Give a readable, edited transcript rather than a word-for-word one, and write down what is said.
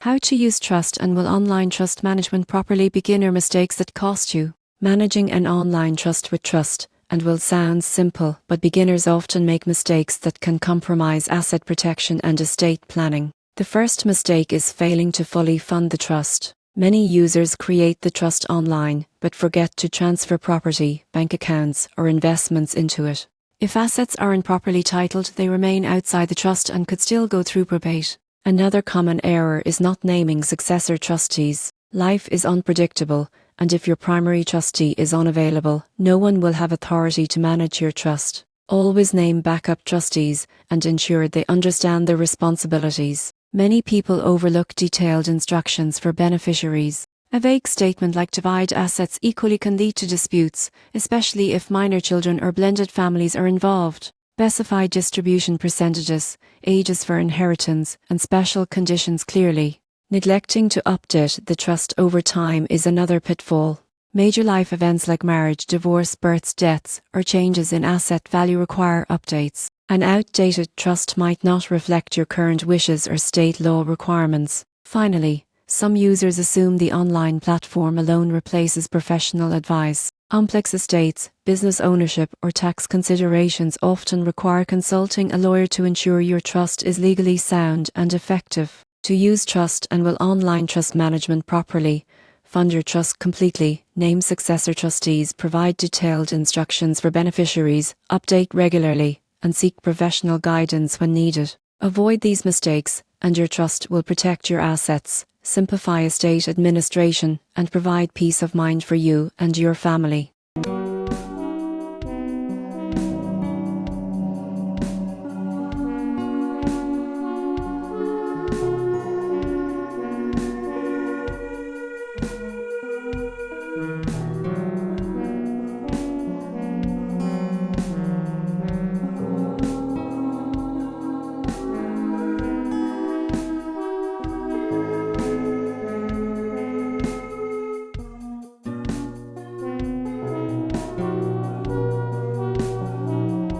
How to use trust and will online trust management properly. Beginner mistakes that cost you. Managing an online trust with trust and will sounds simple, but beginners often make mistakes that can compromise asset protection and estate planning. The first mistake is failing to fully fund the trust. Many users create the trust online, but forget to transfer property, bank accounts, or investments into it. If assets aren't properly titled, they remain outside the trust and could still go through probate. Another common error is not naming successor trustees. Life is unpredictable, and if your primary trustee is unavailable, no one will have authority to manage your trust. Always name backup trustees and ensure they understand their responsibilities. Many people overlook detailed instructions for beneficiaries. A vague statement like divide assets equally can lead to disputes, especially if minor children or blended families are involved. Specify distribution percentages, ages for inheritance, and special conditions clearly. Neglecting to update the trust over time is another pitfall. Major life events like marriage, divorce, births, deaths, or changes in asset value require updates. An outdated trust might not reflect your current wishes or state law requirements. Finally, some users assume the online platform alone replaces professional advice. Complex estates, business ownership, or tax considerations often require consulting a lawyer to ensure your trust is legally sound and effective. To use trust and will online trust management properly, fund your trust completely, name successor trustees, provide detailed instructions for beneficiaries, update regularly, and seek professional guidance when needed. Avoid these mistakes, and your trust will protect your assets, simplify estate administration, and provide peace of mind for you and your family.